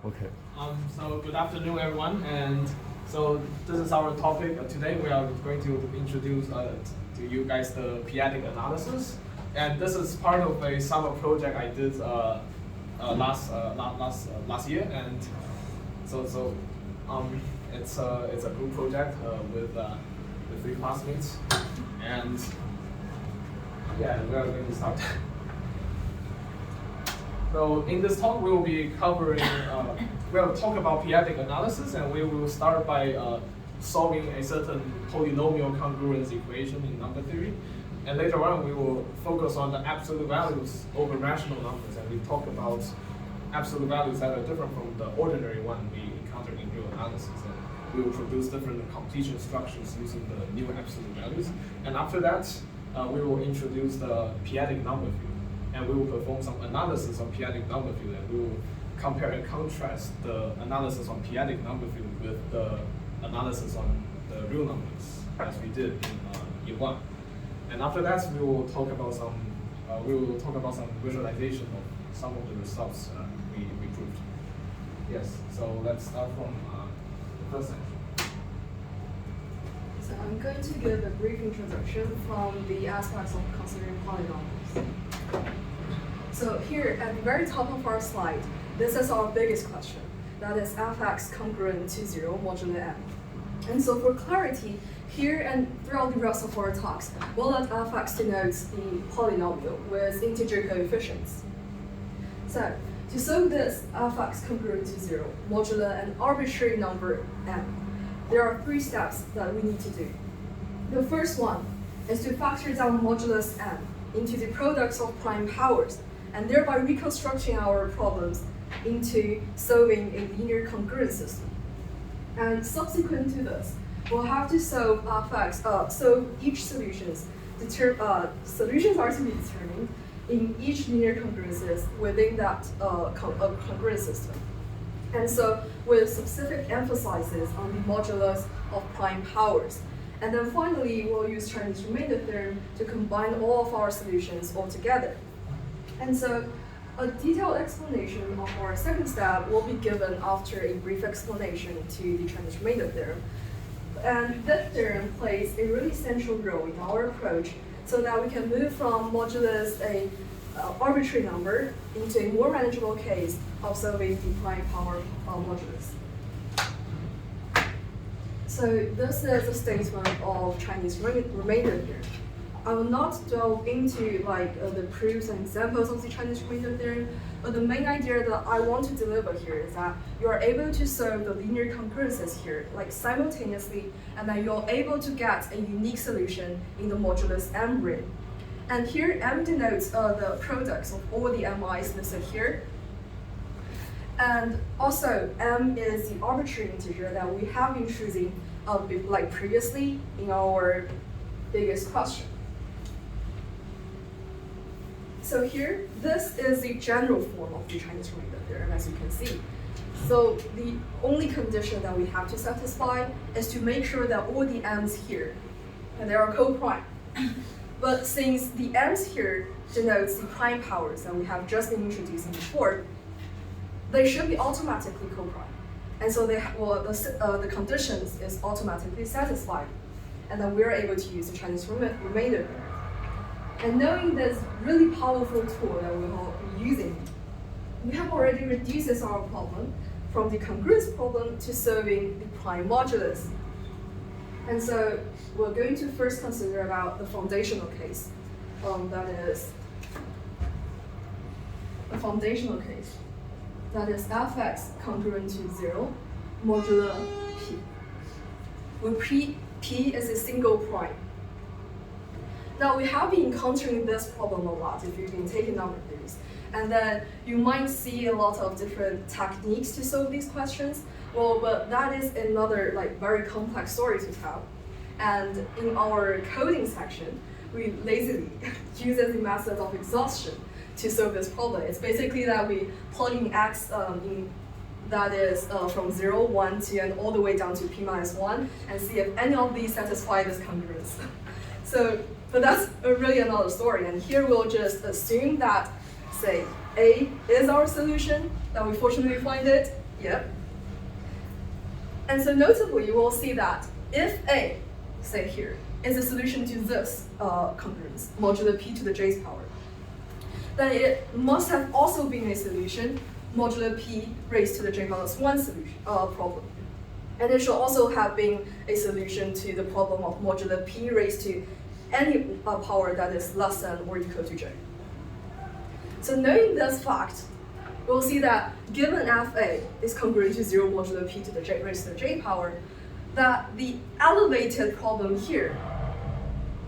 Okay. So good afternoon, everyone. And so this is our topic. Today we are going to introduce to you guys the p-adic analysis. And this is part of a summer project I did last year. And so it's a group project with 3 classmates. And yeah, we are going to start. So in this talk, we will be covering, we'll talk about p-adic analysis, and we will start by solving a certain polynomial congruence equation in number theory. And later on, we will focus on the absolute values over rational numbers, and we talk about absolute values that are different from the ordinary one we encounter in real analysis. And we will produce different completion structures using the new absolute values. And after that, we will introduce the p-adic number field. And we will perform some analysis on p-adic number field, and we will compare and contrast the analysis on p-adic number field with the analysis on the real numbers, as we did in year 1. And after that, we will talk about some visualization of some of the results we proved. Yes. So let's start from the first section. So I'm going to give a brief introduction from the aspects of considering polynomials. So here at the very top of our slide, this is our biggest question. That is fx congruent to 0 modulo m. And so for clarity, here and throughout the rest of our talks, we'll let fx denotes the polynomial with integer coefficients. So to solve this fx congruent to 0 modulo an arbitrary number m, there are 3 steps that we need to do. The first one is to factor down modulus m into the products of prime powers, and thereby reconstructing our problems into solving a linear congruence system. And subsequent to this, we'll have to solve fx, so each solutions are to be determined in each linear congruences within that congruence system. And so with specific emphasis on the modulus of prime powers. And then finally, we'll use Chinese remainder theorem to combine all of our solutions all together. And so a detailed explanation of our second step will be given after a brief explanation to the Chinese remainder theorem. And this theorem plays a really central role in our approach so that we can move from modulus a arbitrary number into a more manageable case of solving the prime power modulus. So this is a statement of Chinese remainder theorem. I will not delve into the proofs and examples of the Chinese remainder theorem, but the main idea that I want to deliver here is that you are able to solve the linear congruences here simultaneously, and that you're able to get a unique solution in the modulus m ring. And here m denotes the products of all the mi's listed here. And also, m is the arbitrary integer that we have been choosing previously in our biggest question. So here, this is the general form of the Chinese remainder theorem, as you can see. So the only condition that we have to satisfy is to make sure that all the m's here, and they are co-prime. But since the m's here denotes the prime powers that we have just been introducing before, they should be automatically co-prime. And so the conditions is automatically satisfied. And then we're able to use the Chinese remainder theorem. And knowing this really powerful tool that we will be using, we have already reduced our problem from the congruence problem to solving the prime modulus. And so we're going to first consider about the foundational case. That is a foundational case. That is fx congruent to 0 modulo p, where p is a single prime. Now we have been encountering this problem a lot if you've been taking number theories. And then you might see a lot of different techniques to solve these questions. Well, but that is another very complex story to tell. And in our coding section, we lazily use the method of exhaustion to solve this problem. It's basically that we plug in x that is from 0, 1 to and all the way down to p-1 and see if any of these satisfy this congruence. But that's really another story. And here we'll just assume that, say, A is our solution, that we fortunately find it Yep. And so notably, you will see that if A, say here, is a solution to this congruence, modulo p to the j's power, then it must have also been a solution modulo p raised to the j minus 1 solution problem. And it should also have been a solution to the problem of modulo p raised to any power that is less than or equal to j. So knowing this fact, we'll see that given fa is congruent to 0 modulo p to the j raised to the j power, that the elevated problem here,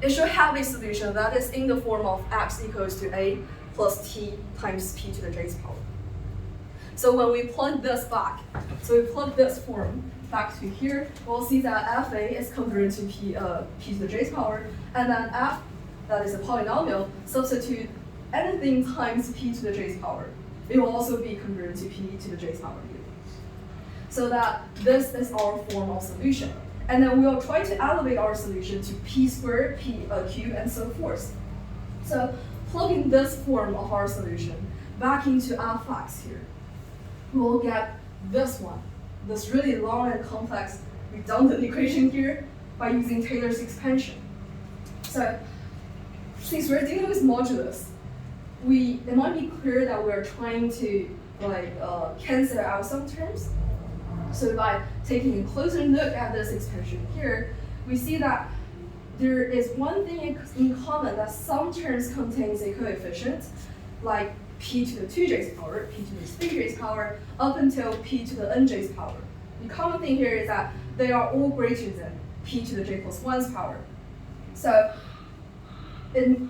it should have a solution that is in the form of x equals to a plus t times p to the j's power. So when we plug this back, so we plug this form back to here, we'll see that fa is congruent to p to the j's power, and then f, that is a polynomial, substitute anything times p to the j's power. It will also be congruent to p to the j's power here. So that this is our form of solution. And then we'll try to elevate our solution to p squared, p cubed, and so forth. So plugging this form of our solution back into fx here, we'll get this one, this really long and complex redundant equation here by using Taylor's expansion. So since we're dealing with modulus, it might be clear that we're trying to cancel out some terms. So by taking a closer look at this expansion here, we see that there is one thing in common, that some terms contains a coefficient, like p to the 2j's power, p to the 3j's power, up until p to the nj's power. The common thing here is that they are all greater than p to the j plus 1's power. So it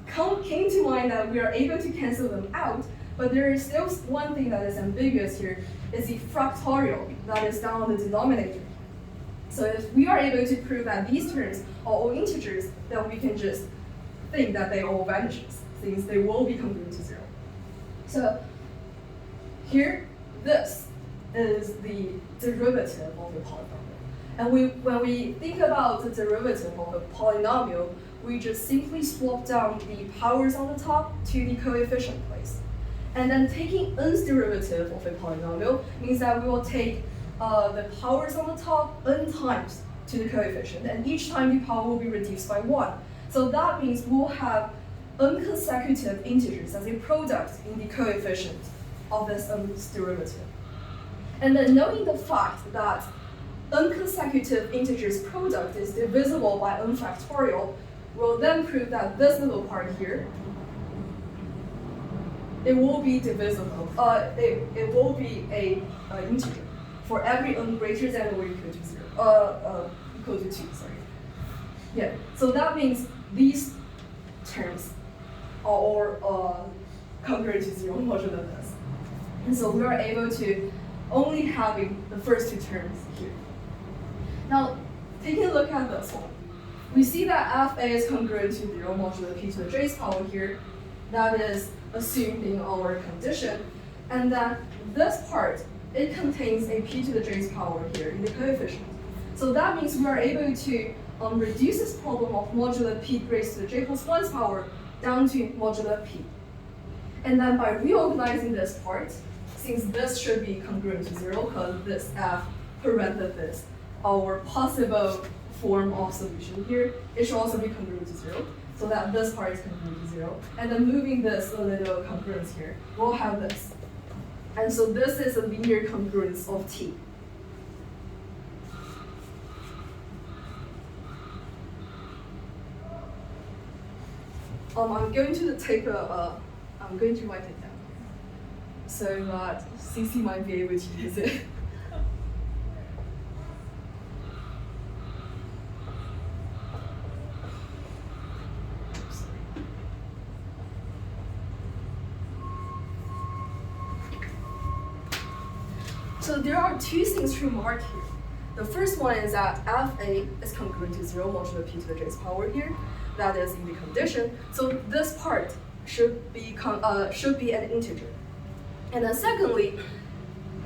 came to mind that we are able to cancel them out, but there is still one thing that is ambiguous here, is the fractorial that is down on the denominator. So if we are able to prove that these terms are all integers, then we can just think that they all vanishes, since they will be congruent to 0. So here, this is the derivative of the polynomial. And when we think about the derivative of a polynomial, we just simply swap down the powers on the top to the coefficient place. And then taking n's derivative of a polynomial means that we will take the powers on the top n times to the coefficient, and each time the power will be reduced by 1. So that means we'll have n consecutive integers as a product in the coefficient of this n's derivative. And then knowing the fact that n consecutive integers product is divisible by n factorial, we'll then prove that this little part here, it will be divisible. It will be a integer for every n greater than or equal to 0. Equal to 2, sorry. Yeah. So that means these terms are all congruent to 0 modulo this. And so we are able to only having the first two terms here. Now, taking a look at this one, we see that fa is congruent to 0 modulo p to the j's power here. That is assumed in our condition. And then this part, it contains a p to the j's power here in the coefficient. So that means we are able to reduce this problem of modulo p raised to the j plus 1's power down to modulo p. And then by reorganizing this part, since this should be congruent to 0, because this f parenthesis, our possible form of solution here, it should also be congruent to 0, so that this part is congruent to 0. And then moving this a little congruence here, we'll have this. And so this is a linear congruence of t. I'm going to take I'm going to write it down here, so that CC might be able to use it. So there are two things to remark here. The first one is that fa is congruent to 0 modulo p to the j's power here. That is in the condition. So this part should be an integer. And then secondly,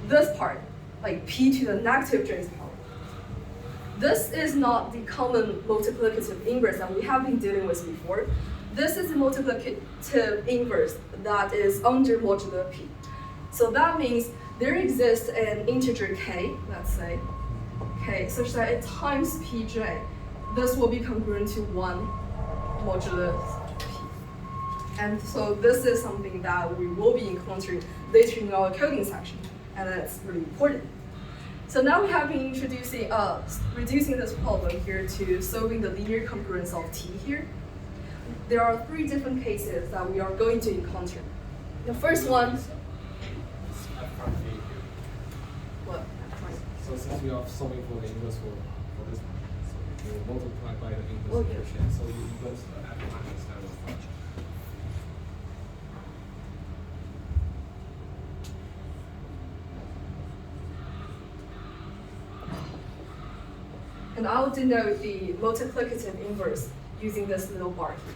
this part, like p to the negative j's power. This is not the common multiplicative inverse that we have been dealing with before. This is a multiplicative inverse that is under modulo p. So that means there exists an integer k, let's say, k, such that it times pj. This will be congruent to 1 modulus p. And so this is something that we will be encountering later in our coding section, and that's really important. So now we have been introducing, reducing this problem here to solving the linear congruence of t here. There are 3 different cases that we are going to encounter. The first one. What? So since we are solving for the inverse for this one, so if you multiply by the inverse function, so you inverse the f minus that of function. And I'll denote the multiplicative inverse using this little bar here.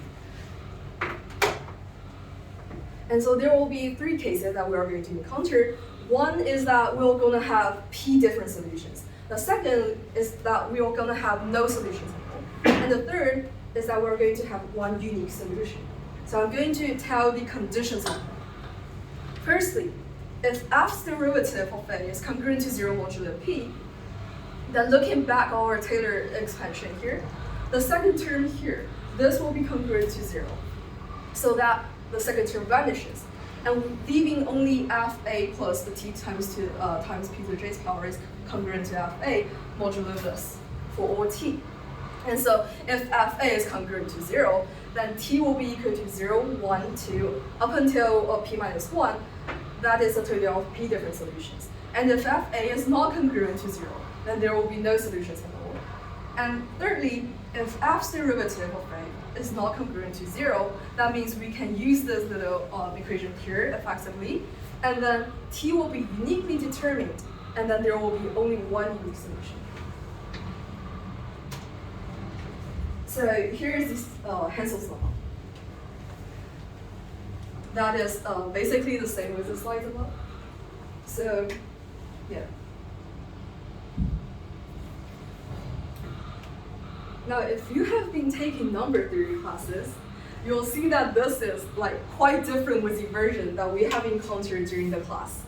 And so there will be 3 cases that we are going to encounter. One is that we're going to have p different solutions. The second is that we are going to have no solutions at all. And the third is that we're going to have one unique solution. So I'm going to tell the conditions of it. Firstly, if f's derivative of a is congruent to 0 modulo p, then looking back our Taylor expansion here, the second term here, this will be congruent to 0. So that the second term vanishes. And leaving only fa plus the t times p to the j's power is congruent to fa modulo this for all t. And so if fa is congruent to 0, then t will be equal to 0, 1, 2, up until p minus 1. That is a total of p different solutions. And if fa is not congruent to 0, then there will be no solutions at all. And thirdly, if f's derivative of a is not congruent to 0, that means we can use this little equation here effectively, and then t will be uniquely determined, and then there will be only one unique solution. So here is this Hensel's lemma. That is basically the same with the slides above. So, yeah. Now, if you have been taking number theory classes, you'll see that this is quite different with the version that we have encountered during the class.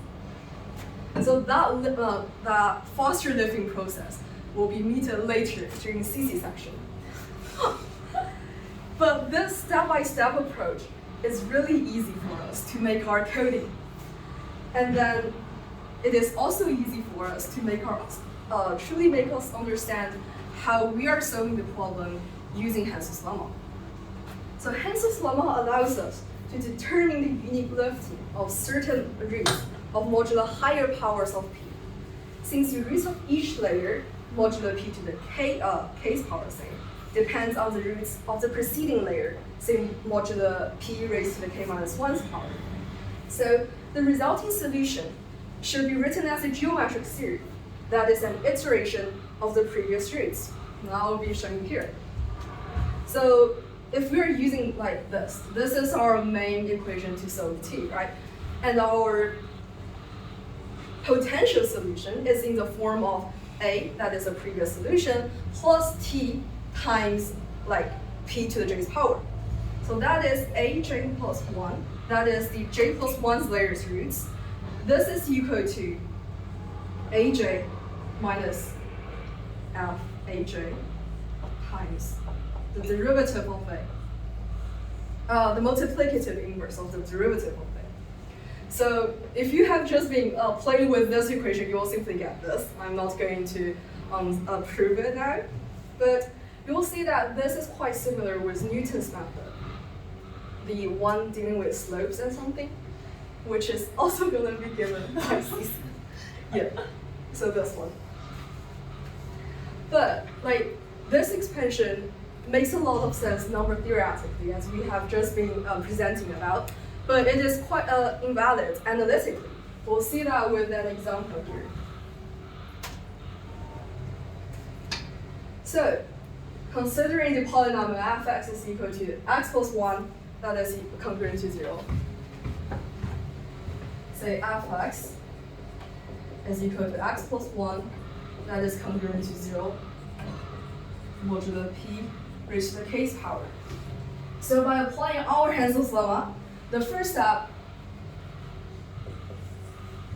So that Foster lifting process will be meted later during CC section. But this step-by-step approach is really easy for us to make our coding. And then it is also easy for us to make truly make us understand how we are solving the problem using Hensel's lemma. So Hensel's lemma allows us to determine the unique lifting of certain roots of modulo higher powers of p. Since the roots of each layer, modulo p to the k's power, say, depends on the roots of the preceding layer, say modulo p raised to the k minus 1's power. So the resulting solution should be written as a geometric series that is an iteration of the previous roots. Now I'll be showing here. So if we're using this is our main equation to solve t, right? And our potential solution is in the form of a, that is a previous solution, plus t times p to the j's power. So that is aj plus 1. That is the j plus 1's layers roots. This is equal to aj minus faj times the derivative of a, the multiplicative inverse of the derivative of a. So if you have just been playing with this equation, you will simply get this. I'm not going to prove it now, but you will see that this is quite similar with Newton's method, the one dealing with slopes and something, which is also going to be given by CC. Yeah, so this one. But this expansion makes a lot of sense number theoretically, as we have just been presenting about, but it is quite invalid analytically. We'll see that with an example here. So, considering the polynomial fx is equal to x plus 1, that is congruent to 0. Say fx is equal to x plus 1, that is congruent to 0, modulo p raised to the k's power. So by applying our Hensel's lemma, the first step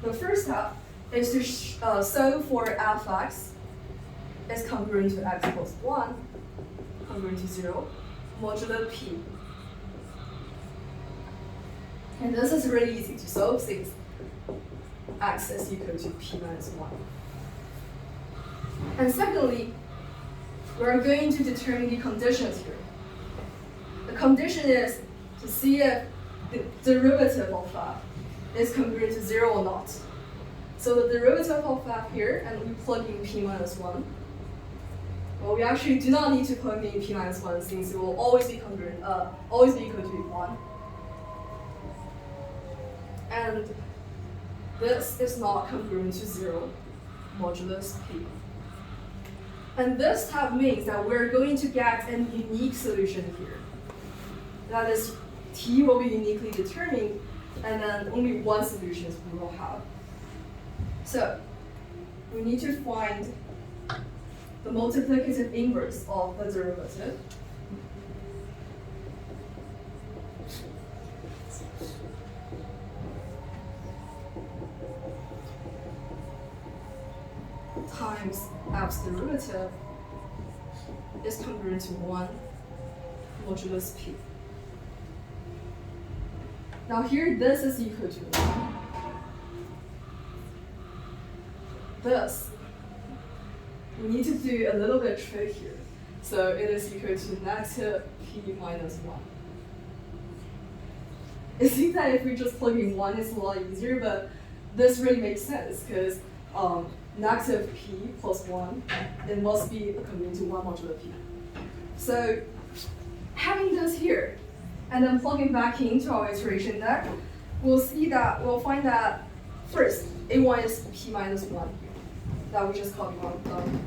the first step is to solve for fx is congruent to x plus 1, congruent to 0, modulo p. And this is really easy to solve since x is equal to p minus 1. And secondly, we're going to determine the conditions here. The condition is to see if the derivative of f is congruent to 0 or not. So the derivative of f here, and we plug in p minus 1. Well, we actually do not need to plug in p minus 1 since it will always be congruent, always be equal to 1. And this is not congruent to 0, modulus p. And this step means that we're going to get a unique solution here. That is, t will be uniquely determined, and then only one solution we will have. So we need to find the multiplicative inverse of the derivative. Times f's derivative is congruent to 1 modulus p. Now here, this is equal to 1. This, we need to do a little bit of trick here. So it is equal to negative p minus 1. It seems that if we just plug in 1, it's a lot easier, but this really makes sense because negative p plus 1, it must be congruent to 1 modulo p. So having this here, and then plugging back into our iteration deck, we'll find that first, A1 is p minus 1 here, that we just copied on.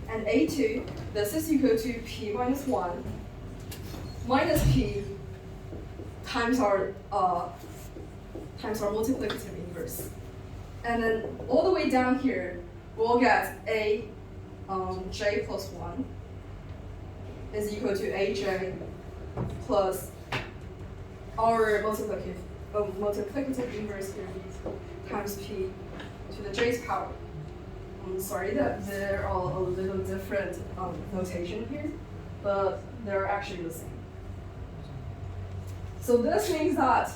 And A2, this is equal to p minus 1 minus p times our multiplicative inverse. And then all the way down here, we'll get A j plus 1 is equal to aj plus our multiplicative inverse here times p to the j's power. I'm sorry that there are a little different notation here, but they're actually the same. So this means that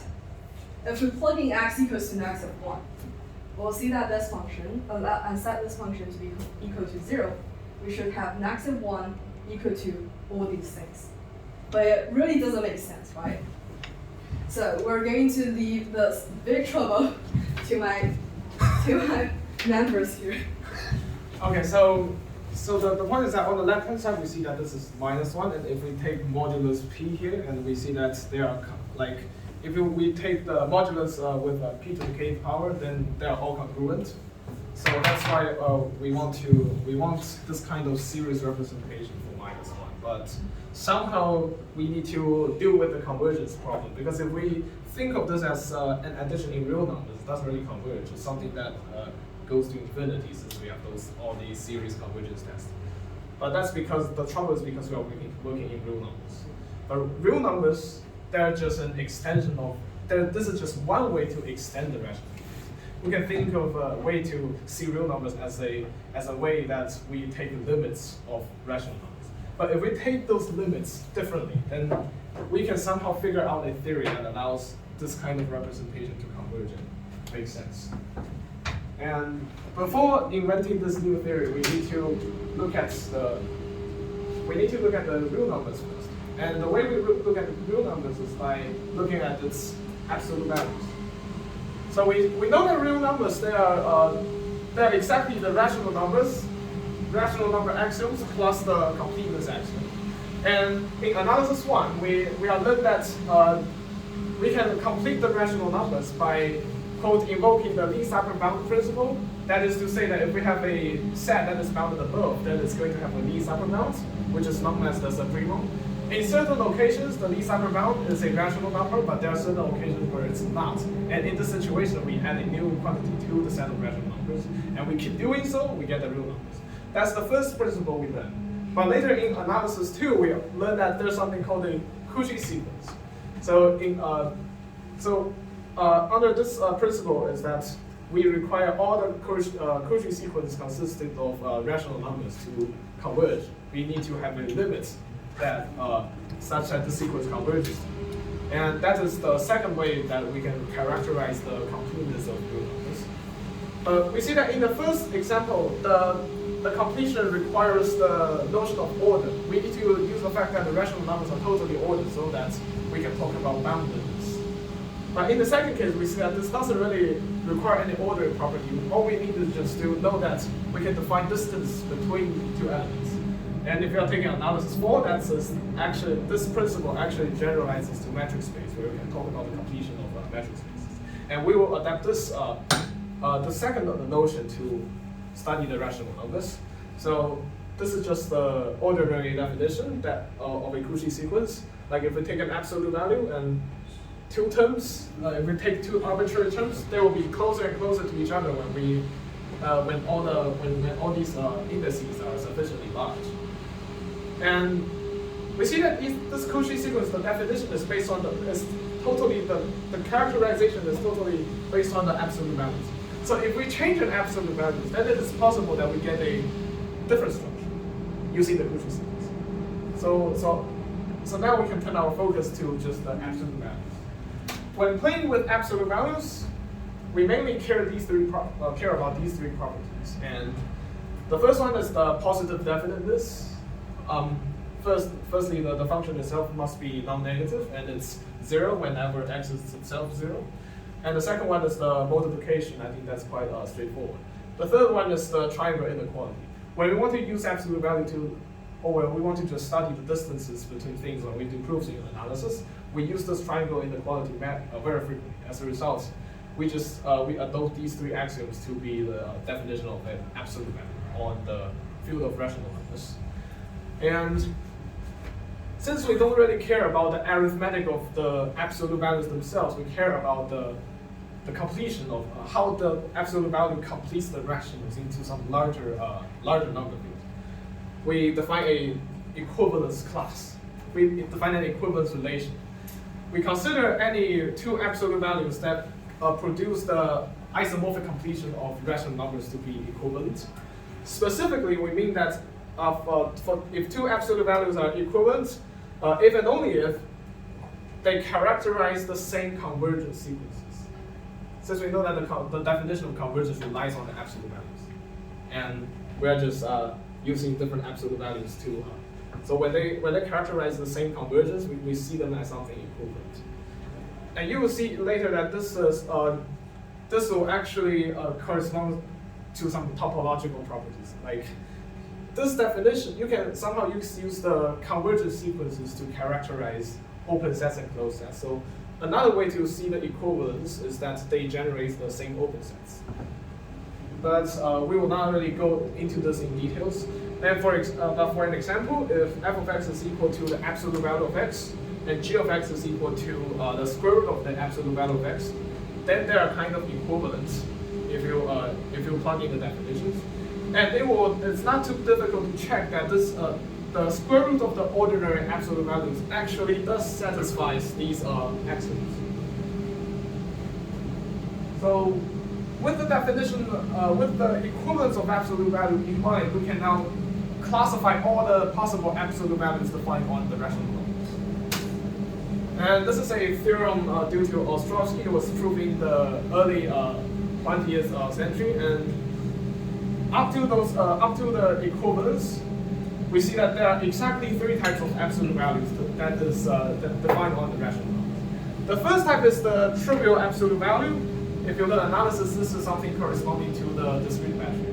if we plug in x equals to negative 1, we'll see that this function, and set this function to be equal to 0, we should have negative 1 equal to all these things. But it really doesn't make sense, right? So we're going to leave this big trouble to my members here. Okay, so the point is that on the left-hand side, we see that this is minus 1, and if we take modulus p here, and we see that they are like, if we take the modulus with p to the k power, then they are all congruent. So that's why we want this kind of series representation for minus 1. But somehow we need to deal with the convergence problem, because if we think of this as an addition in real numbers, it doesn't really converge. It's something that goes to infinity since we have all these series convergence tests. But that's because the trouble is because we are working in real numbers. But real numbers, they're just an extension of. This is just one way to extend the rational. We can think of a way to see real numbers as a way that we take limits of rational numbers. But if we take those limits differently, then we can somehow figure out a theory that allows this kind of representation to converge and make sense. And before inventing this new theory, we need to look at the real numbers first. And the way we look at the real numbers is by looking at its absolute values. So we know that real numbers, they're exactly the rational number axioms plus the completeness axiom. And in analysis 1, we are learned that we can complete the rational numbers by, quote, invoking the least upper bound principle. That is to say that if we have a set that is bounded above, then it's going to have a least upper bound, which is known as the supremum. In certain occasions, the least upper bound is a rational number, but there are certain occasions where it's not. And in this situation, we add a new quantity to the set of rational numbers. And we keep doing so, we get the real numbers. That's the first principle we learn. But later in analysis 2, we learn that there's something called a Cauchy sequence. So under this principle is that we require all the Cauchy sequence consisting of rational numbers to converge. We need to have a limit that such that the sequence converges. And that is the second way that we can characterize the completeness of real numbers. We see that in the first example, the completion requires the notion of order. We need to use the fact that the rational numbers are totally ordered so that we can talk about boundedness. But in the second case, we see that this doesn't really require any ordering property. All we need is just to know that we can define distance between two elements. And if you are taking analysis 4, that's actually, this principle actually generalizes to metric space, where we can talk about the completion of metric spaces. And we will adapt this, the second notion to study the rational numbers. So this is just the ordinary definition that of a Cauchy sequence. Like if we take an absolute value and two terms, if we take two arbitrary terms, they will be closer and closer to each other when all these indices are sufficiently large. And we see that this Cauchy sequence, the definition is based on the characterization is totally based on the absolute values. So if we change an absolute values, then it is possible that we get a different structure using the Cauchy sequence. So now we can turn our focus to just the absolute values. When playing with absolute values, we mainly care about these three properties. And the first one is the positive definiteness. Firstly, the function itself must be non-negative, and it's 0 whenever x is itself 0. And the second one is the multiplication. I think that's quite straightforward. The third one is the triangle inequality. When we want to use absolute value or when we want to just study the distances between things when we do proofs in analysis, we use this triangle inequality very frequently. As a result, we adopt these three axioms to be the definition of an absolute value on the field of rational numbers. And since we don't really care about the arithmetic of the absolute values themselves, we care about the completion of how the absolute value completes the rationals into some larger number field. We define a equivalence class. We define an equivalence relation. We consider any two absolute values that produce the isomorphic completion of rational numbers to be equivalent. Specifically, we mean that if two absolute values are equivalent, if and only if they characterize the same convergence sequences. Since we know that the definition of convergence relies on the absolute values, and we're just using different absolute values to. So when they characterize the same convergence, we see them as something equivalent. And you will see later that this will actually correspond to some topological properties. Like this definition, you can somehow use the convergence sequences to characterize open sets and closed sets. So another way to see the equivalence is that they generate the same open sets. But we will not really go into this in details. And for an example, if f of x is equal to the absolute value of x, and g of x is equal to the square root of the absolute value of x, then they are kind of equivalent if you plug in the definitions. And it's not too difficult to check that the square root of the ordinary absolute values actually does satisfy these axioms. So with the definition, with the equivalence of absolute value in mind, we can now classify all the possible absolute values defined on the rational numbers. And this is a theorem due to Ostrowski. It was proved in the early 20th century, and up to the equivalence, we see that there are exactly three types of absolute values that is defined on the rational numbers. The first type is the trivial absolute value. If you learn analysis, this is something corresponding to the discrete metric.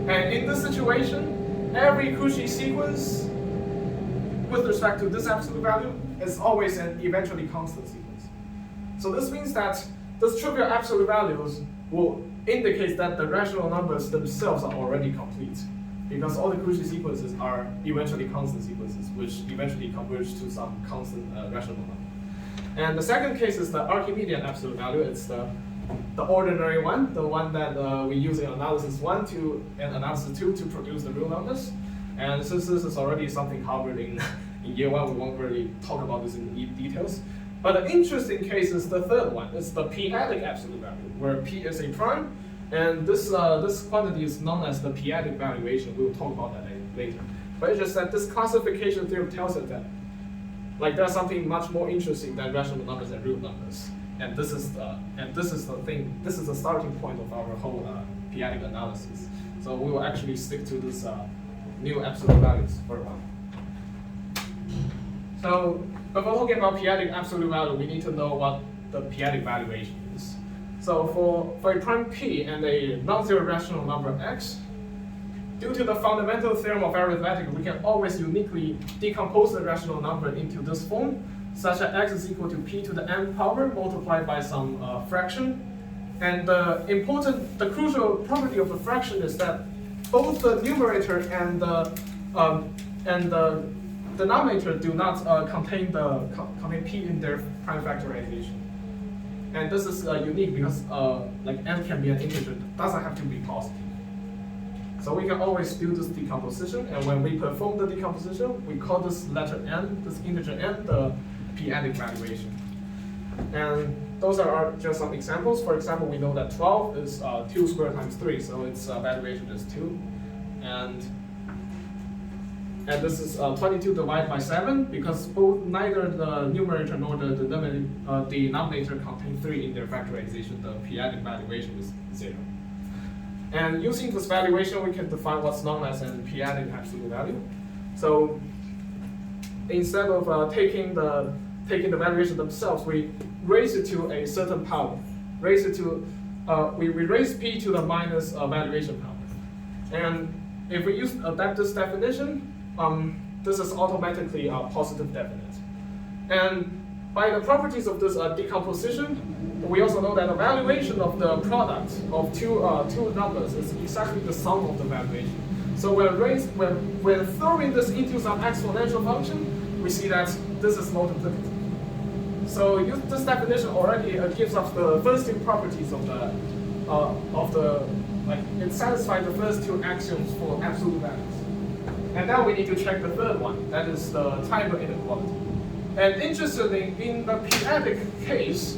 And in this situation, every Cauchy sequence with respect to this absolute value is always an eventually constant sequence. So this means that these trivial absolute values will indicate that the rational numbers themselves are already complete, because all the Cauchy sequences are eventually constant sequences, which eventually converge to some constant rational number. And the second case is the Archimedean absolute value. It's the ordinary one, the one that we use in analysis 1 and analysis 2 to produce the real numbers. And since this is already something covered in year 1, we won't really talk about this in details. But the interesting case is the third one. It's the p-adic absolute value, where p is a prime, and this quantity is known as the p-adic valuation. We will talk about that later. But it's just that this classification theorem tells us that there's something much more interesting than rational numbers and real numbers. And this is the thing. This is the starting point of our whole p-adic analysis. So we will actually stick to this new absolute values for a while. So before talking about p-adic absolute value, we need to know what the p-adic valuation is. So for a prime p and a non-zero rational number x, due to the fundamental theorem of arithmetic, we can always uniquely decompose the rational number into this form, such that x is equal to p to the n power multiplied by some fraction. And the crucial property of the fraction is that both the numerator and the denominator do not contain p in their prime factorization. And this is unique because n can be an integer, it doesn't have to be positive. So we can always do this decomposition, and when we perform the decomposition, we call this letter n, this integer n, the p-adic valuation. And those are just some examples. For example, we know that 12 is 2 squared times 3, so its valuation is 2. And this is 22 divided by 7, because neither the numerator nor the denominator contain 3 in their factorization. The p-adic valuation is 0. And using this valuation, we can define what's known as an p-adic absolute value. So instead of taking the valuation themselves, we raise it to a certain power. We raise p to the minus valuation power. And if we adapt this definition, this is automatically positive definite. And by the properties of this decomposition, we also know that the valuation of the product of two numbers is exactly the sum of the valuation. So when throwing this into some exponential function, we see that this is multiplicative. So this definition already gives us the first two properties of it satisfies the first two axioms for absolute values. And now we need to check the third one, that is the triangle inequality. And interestingly, in the p-adic case,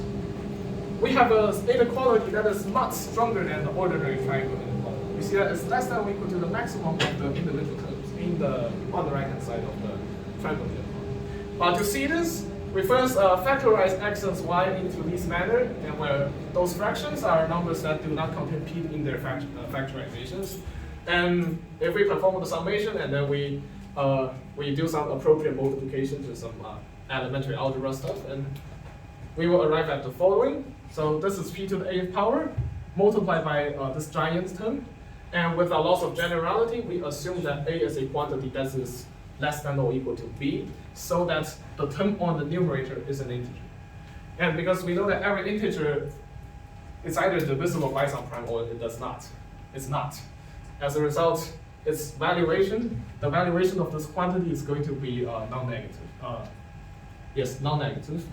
we have an inequality that is much stronger than the ordinary triangle inequality. We see that it's less than or equal to the maximum of the individual terms on the right-hand side of the triangle inequality. But to see this, we first factorize x and y into this manner, and where those fractions are numbers that do not contain p in their factorizations. And if we perform the summation and then we do some appropriate multiplication to some elementary algebra stuff, and we will arrive at the following. So this is p to the 8th power multiplied by this giant term. And with a loss of generality, we assume that a is a quantity that is less than or equal to b, so that the term on the numerator is an integer. And because we know that every integer is either divisible by some prime or it does not. It's not. As a result, its valuation, the valuation of this quantity is going to be non-negative. Yes, non-negative.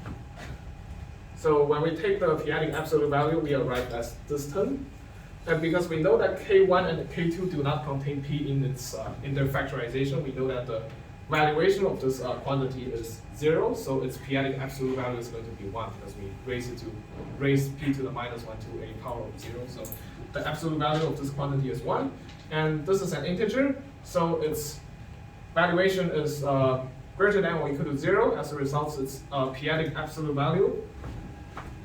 So when we take the p-adic absolute value, we arrive at this term. And because we know that k1 and k2 do not contain p in their factorization, we know that the valuation of this quantity is 0. So its p-adic absolute value is going to be 1 because we raise p to the minus 1 to a power of 0. So the absolute value of this quantity is 1. And this is an integer, so its valuation is greater than or equal to 0. As a result, its p-adic absolute value,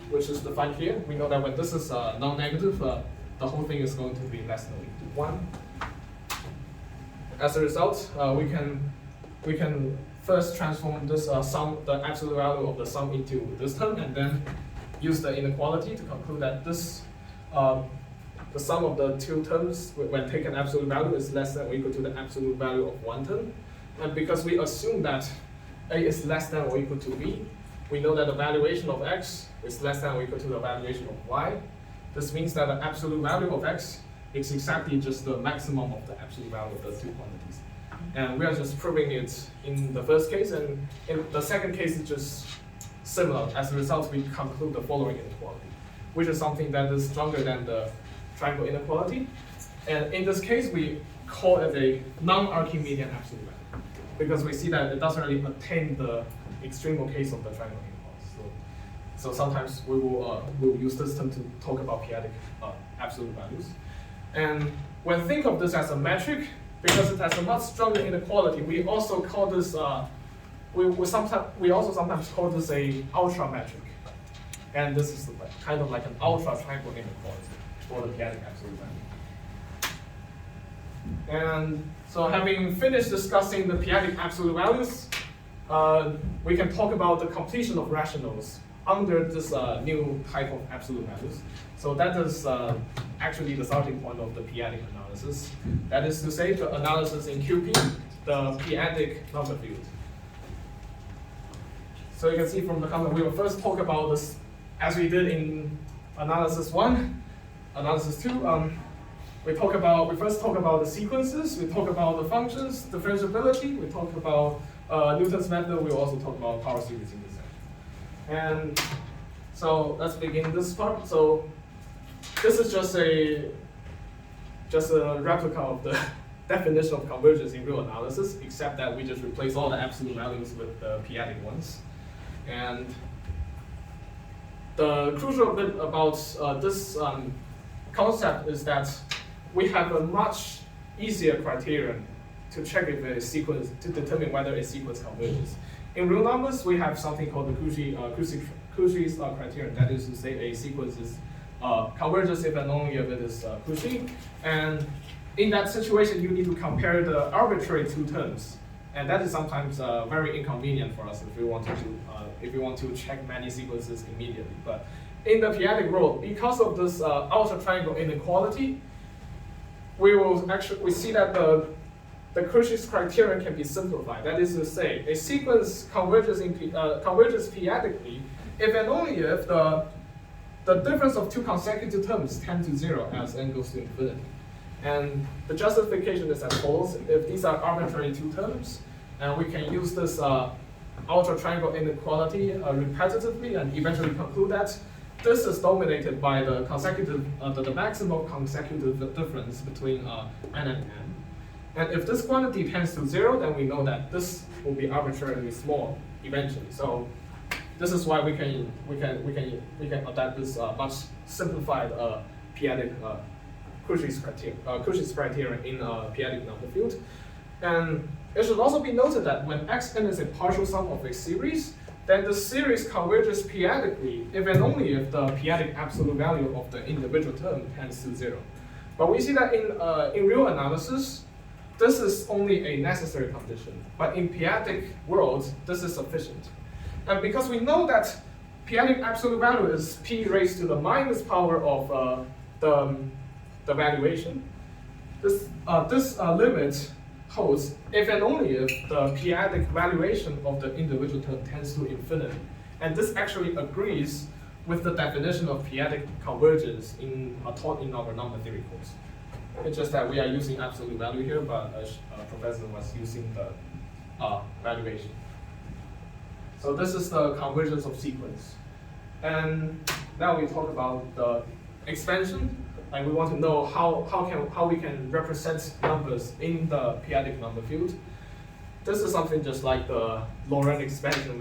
which is defined here, we know that when this is non-negative, the whole thing is going to be less than or equal to 1. As a result, we can first transform this the absolute value of the sum into this term, and then use the inequality to conclude that this the sum of the two terms, when taken absolute value, is less than or equal to the absolute value of one term. And because we assume that a is less than or equal to b, we know that the valuation of x is less than or equal to the valuation of y. This means that the absolute value of x is exactly just the maximum of the absolute value of the two quantities. And we are just proving it in the first case, and in the second case it's just similar. As a result, we conclude the following inequality, which is something that is stronger than the triangle inequality. And in this case, we call it a non-Archimedean absolute value, because we see that it doesn't really attain the extreme case of the triangle inequality. So So sometimes we'll use this term to talk about p-adic absolute values. And when think of this as a metric, because it has a much stronger inequality, we also call this we also sometimes call this a ultra metric. And this is kind of like an ultra triangle inequality for the p-adic absolute value. And so having finished discussing the p-adic absolute values, we can talk about the completion of rationals under this new type of absolute values. So that is actually the starting point of the p-adic analysis. That is to say, the analysis in QP, the p-adic number field. So you can see from the comment, we will first talk about this, as we did in analysis 1, analysis 2. We first talk about the sequences, we talk about the functions, differentiability, we talk about Newton's method, we also talk about power series in design. And so let's begin this part. So this is just a replica of the definition of convergence in real analysis, except that we just replace all the absolute values with the p-adic ones. And the crucial bit about this concept is that we have a much easier criterion to check if a sequence, to determine whether a sequence converges. In real numbers, we have something called the Cauchy's criterion. That is to say, a sequence is converges if and only if it is Cauchy. And in that situation, you need to compare the arbitrary two terms, and that is sometimes very inconvenient for us if we want to check many sequences immediately. But in the p-adic world, because of this ultra triangle inequality, we see that the Cauchy's criterion can be simplified. That is to say, a sequence converges p-adically if and only if the difference of two consecutive terms tend to 0 as n goes to infinity. And the justification is as follows: if these are arbitrary two terms, and we can use this ultra triangle inequality repetitively and eventually conclude that this is dominated by the consecutive, the maximum consecutive difference between n and n. And if this quantity tends to 0, then we know that this will be arbitrarily small eventually. So this is why we can adapt this much simplified p-adic Cauchy's criterion in p-adic number field. And it should also be noted that when xn is a partial sum of a series, then the series converges p-adically if and only if the p-adic absolute value of the individual term tends to 0. But we see that in real analysis, this is only a necessary condition. But in p-adic world, this is sufficient. And because we know that p-adic absolute value is p raised to the minus power of the valuation, this limit holds if and only if the p-adic valuation of the individual term tends to infinity. And this actually agrees with the definition of p-adic convergence taught in our number theory course. It's just that we are using absolute value here, but Professor was using the valuation. So this is the convergence of sequence. And now we talk about the expansion. And we want to know how we can represent numbers in the p-adic number field. This is something just like the Laurent expansion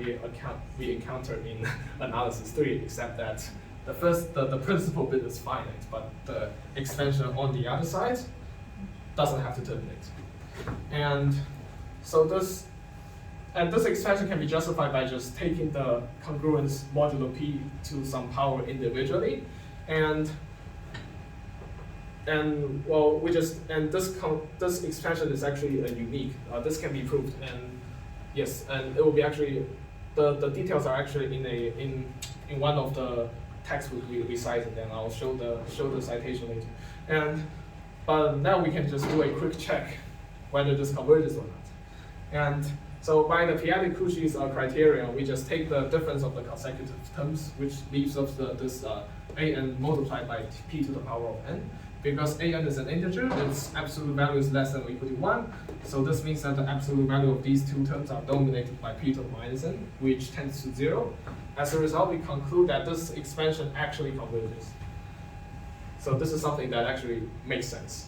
we encountered in analysis 3, except that the principal bit is finite, but the expansion on the other side doesn't have to terminate. And so this expansion can be justified by just taking the congruence modulo p to some power individually, and this expansion is actually unique. This can be proved, and yes, and it will be actually the details are actually in one of the textbooks we cited, and I'll show the citation later. But now we can just do a quick check whether this converges or not. And so by the p-adic Cauchy's criterion, we just take the difference of the consecutive terms, which leaves us this an multiplied by p to the power of n. Because an is an integer, its absolute value is less than or equal to 1. So this means that the absolute value of these two terms are dominated by p to the minus n, which tends to 0. As a result, we conclude that this expansion actually converges. So this is something that actually makes sense.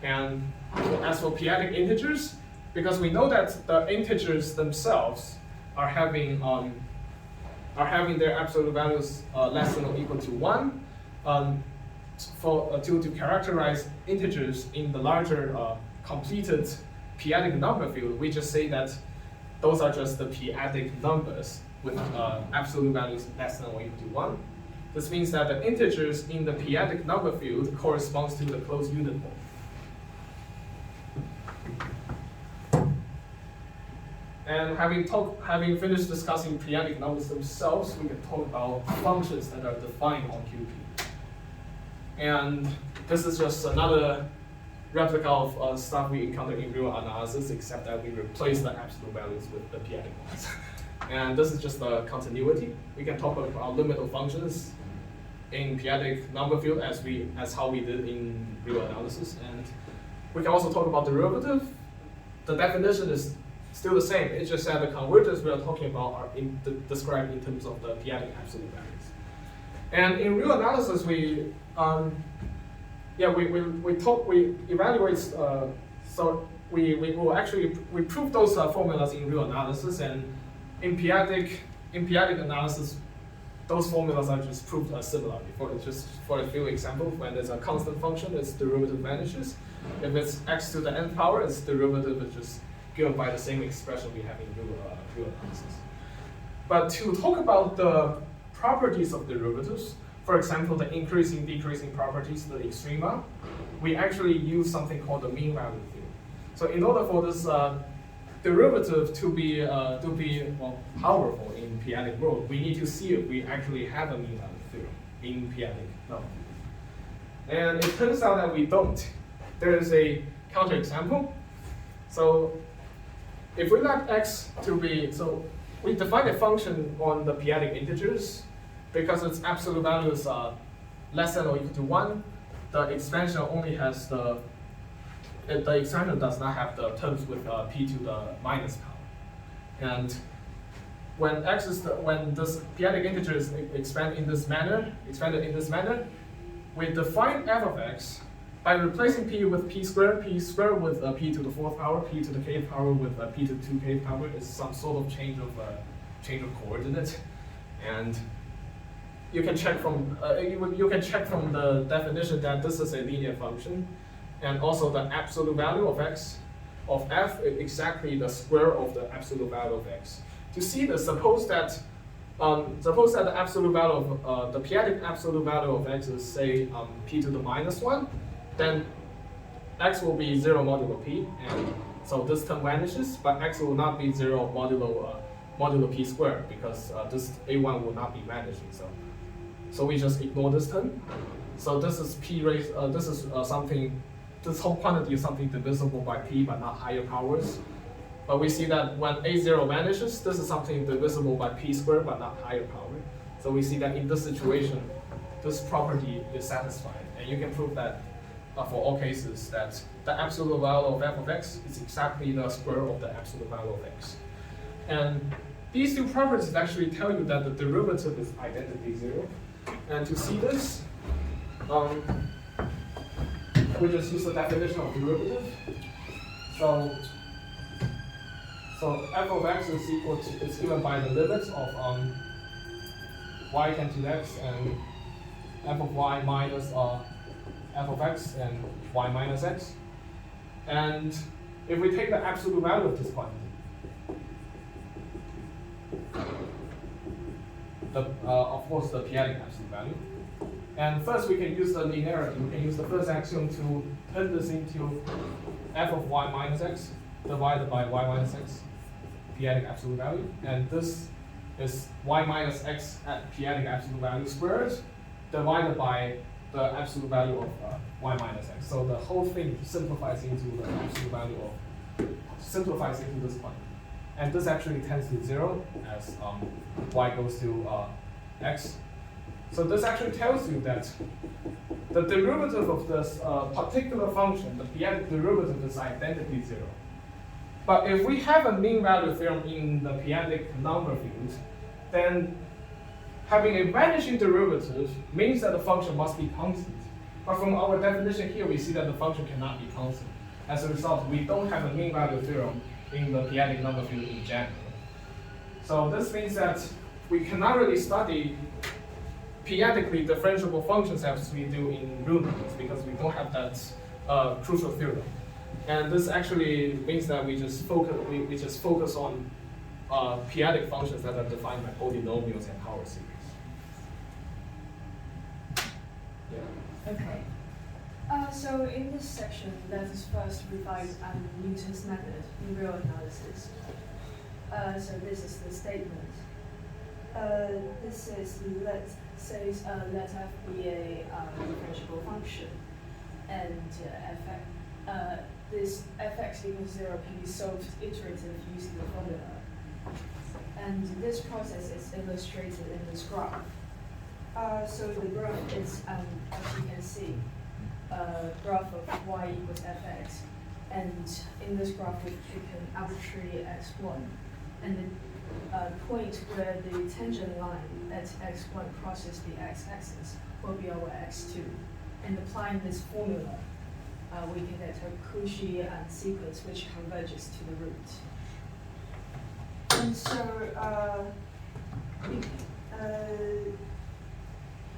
And as for p-adic integers, because we know that the integers themselves are having are having their absolute values less than or equal to 1, to characterize integers in the larger completed p-adic number field, we just say that those are just the p-adic numbers with absolute values less than or equal to 1. This means that the integers in the p-adic number field corresponds to the closed unit form. And having finished discussing p-adic numbers themselves, we can talk about functions that are defined on QP. And this is just another replica of stuff we encounter in real analysis, except that we replace the absolute values with the p-adic ones. And this is just the continuity. We can talk about limit of functions in p-adic number field as how we did in real analysis. And we can also talk about derivative. The definition is still the same. It's just that the convergence we are talking about are described in terms of the p-adic absolute values. And in real analysis, we evaluate. So we prove those formulas in real analysis, and in p-adic analysis, those formulas are just proved similarly. For a few examples, when there's a constant function, its derivative vanishes. If it's x to the nth power, its derivative is just given by the same expression we have in real analysis. But to talk about the properties of derivatives, for example, the increasing, decreasing properties, the extrema, we actually use something called the mean value theorem. So in order for this derivative to be powerful in p-adic world, we need to see if we actually have a mean value theorem in p-adic number. And it turns out that we don't. There is a counterexample. So if we let x to be, so we define a function on the p-adic integers because its absolute value is less than or equal to 1. The expansion only has the expansion does not have the terms with p to the minus power. And when when this p-adic integer is expanded in this manner, we define f of x by replacing p with p squared with p to the 4th power, p to the kth power with p to the 2kth power is some sort of change of coordinate, and you can check from the definition that this is a linear function, and also the absolute value of x of f is exactly the square of the absolute value of x. To see this, suppose that the absolute value of the p-adic absolute value of x is say p to the minus 1. Then x will be 0 modulo p, and so this term vanishes, but x will not be 0 modulo p squared because this a1 will not be vanishing. So we just ignore this term. So this is p raised. This is something. This whole quantity is something divisible by p, but not higher powers. But we see that when a0 vanishes, this is something divisible by p squared, but not higher power. So we see that in this situation, this property is satisfied, and you can prove that. For all cases, that the absolute value of f of x is exactly the square of the absolute value of x. And these two properties actually tell you that the derivative is identically 0. And to see this, we just use the definition of derivative. So f of x is equal to, it's given by the limits of y tend to x and f of y minus f of x and y minus x. And if we take the absolute value of this quantity, of course the p-adic absolute value. And first we can use the linearity. We can use the first axiom to turn this into f of y minus x divided by y minus x, p-adic absolute value. And this is y minus x at p-adic absolute value squared divided by the absolute value of y minus x. So the whole thing simplifies into the absolute value of, simplifies into this quantity. And this actually tends to 0 as y goes to x. So this actually tells you that the derivative of this particular function, the p-adic derivative, is identically 0. But if we have a mean value theorem in the p-adic number field, then having a vanishing derivative means that the function must be constant. But from our definition here, we see that the function cannot be constant. As a result, we don't have a mean value theorem in the p-adic number field in general. So this means that we cannot really study p-adically differentiable functions as we do in real numbers because we don't have that crucial theorem. And this actually means that we just focus on p-adic functions that are defined by polynomials and power series. Yeah. Okay. So in this section, let us first revise Newton's method in real analysis. So this is the statement. This is let f be a differentiable function, and this fx equals 0 can be solved iterative using the formula. And this process is illustrated in this graph. So the graph is, as you can see, graph of y equals fx, and in this graph we've taken arbitrary x1, and the point where the tangent line at x1 crosses the x-axis will be our x2. And applying this formula, we can get a Cauchy sequence which converges to the root. And so,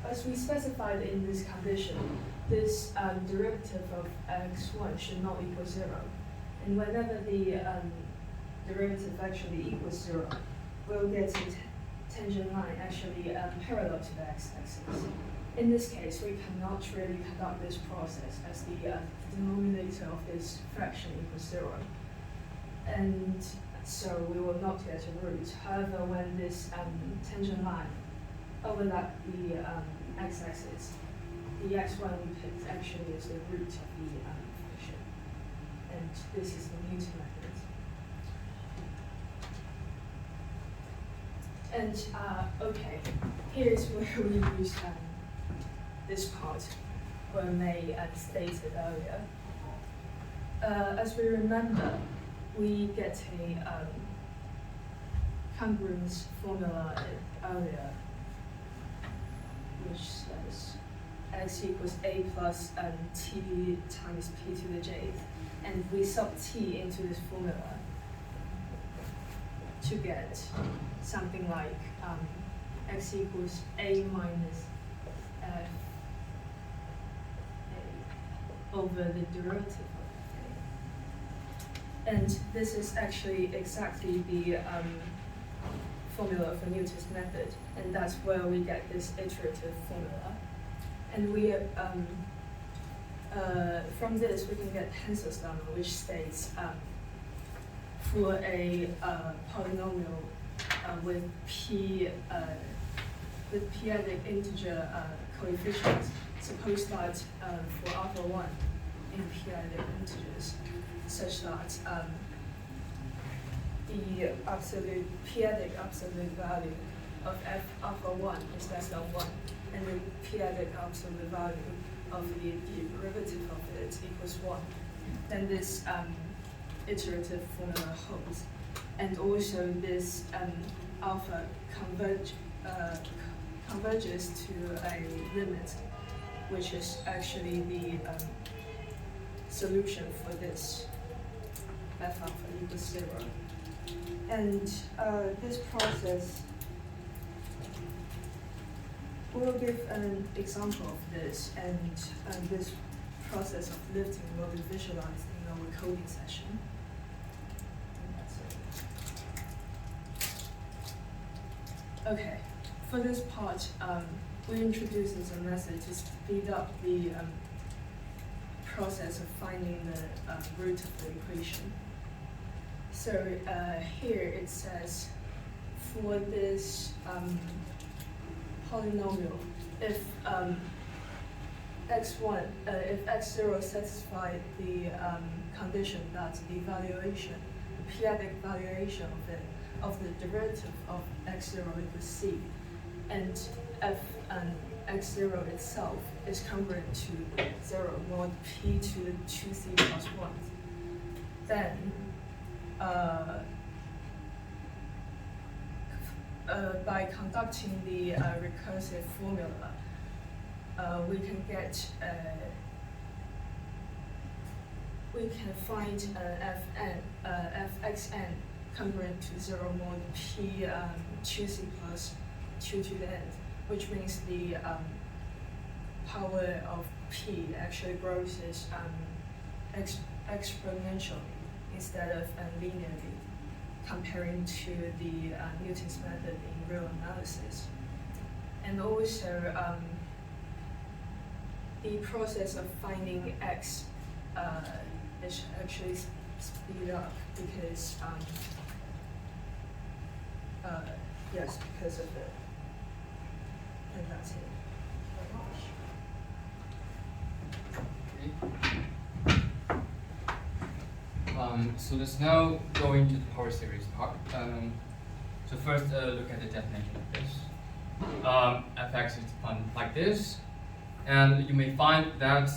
as we specified in this condition, this derivative of x1 should not equal 0. And whenever the derivative actually equals 0, we'll get a tangent line actually parallel to the x-axis. In this case, we cannot really conduct this process as the denominator of this fraction equals 0. And so we will not get a root. However, when this tangent line overlaps the x-axis, the x1 we picked actually is the root of the function. And this is the Newton method. And okay, here's where we use this part where May stated earlier. As we remember, we get a congruence formula earlier, which says x equals a plus t times p to the j, and we sub t into this formula to get something like x equals a minus f a over the derivative of a. And this is actually exactly the formula for Newton's method, and that's where we get this iterative formula. And we from this we can get Hensel's lemma, which states for a polynomial with p-adic integer coefficients, suppose that for alpha 1 in p-adic integers, such that the absolute p-adic absolute value of f alpha 1 is less than 1, and the p-adic absolute value of the derivative of it equals 1, then this iterative formula holds. And also this alpha converges to a limit, which is actually the solution for this f alpha equals 0. And this process, we'll give an example of this, and this process of lifting will be visualized in our coding session. Okay, for this part, we introduce a method to speed up the process of finding the root of the equation. So here it says, for this polynomial, if x1, if x0 satisfies the condition that the valuation, the p-adic valuation of the derivative of x0 equals c, and f x0 itself is congruent to 0 mod p to the 2c plus 1, then by conducting the recursive formula, we can get we can find fxn congruent to 0 mod p 2c plus 2 to the n, which means the power of p actually grows is exponentially instead of linearly, comparing to the Newton's method in real analysis. And also, the process of finding x is actually speed up because yes, because of it. And that's it. So let's now go into the power series part. So first, look at the definition of this. Fx is defined like this, and you may find that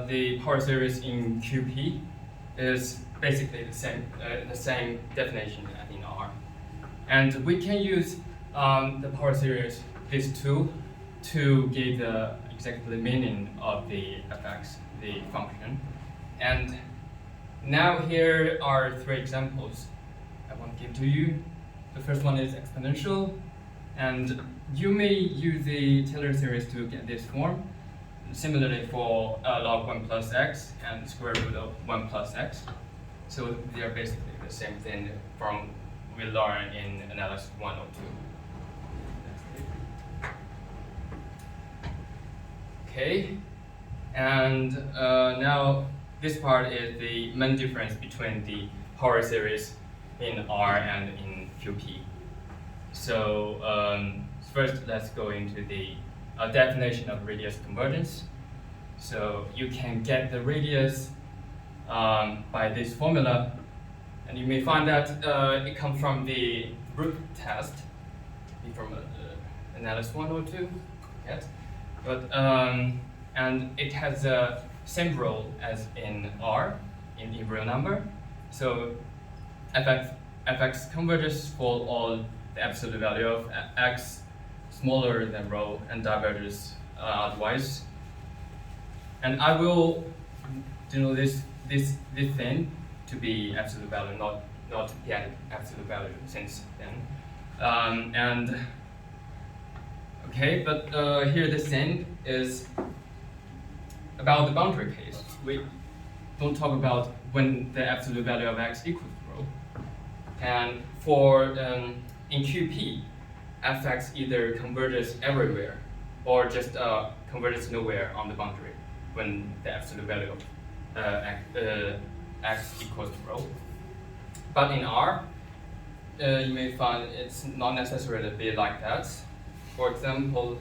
the power series in QP is basically the same definition as in R, and we can use the power series, these two, to give the exact meaning of the Fx, the function. And now here are 3 examples I want to give to you. The first one is exponential, and you may use the Taylor series to get this form. Similarly for log 1 plus x and square root of 1 plus x. So they are basically the same thing from we learned in analysis 1 or 2. Okay, and now this part is the main difference between the power series in R and in QP. So first, let's go into the definition of radius convergence. So you can get the radius by this formula, and you may find that it comes from the root test, from analysis 1 or 2. Yes. But and it has the same rule as in R, in real number. So fx converges for all the absolute value of x smaller than rho and diverges otherwise. And I will denote this thing to be absolute value, not p-adic absolute value since then. And okay, but here the thing is about the boundary case. We don't talk about when the absolute value of x equals rho. And for in QP, fx either converges everywhere or just converges nowhere on the boundary when the absolute value of x equals to rho. But in R, you may find it's not necessarily to be like that. For example,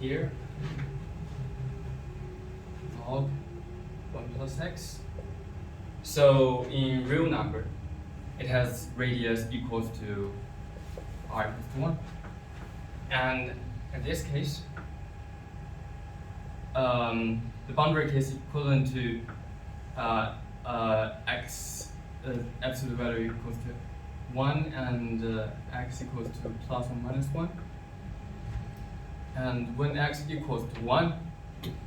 here, log 1 plus x. So in real number, it has radius equals to r equals to 1. And in this case, the boundary case is equivalent to x absolute value equals to 1 and x equals to plus or minus 1. And when x equals to 1,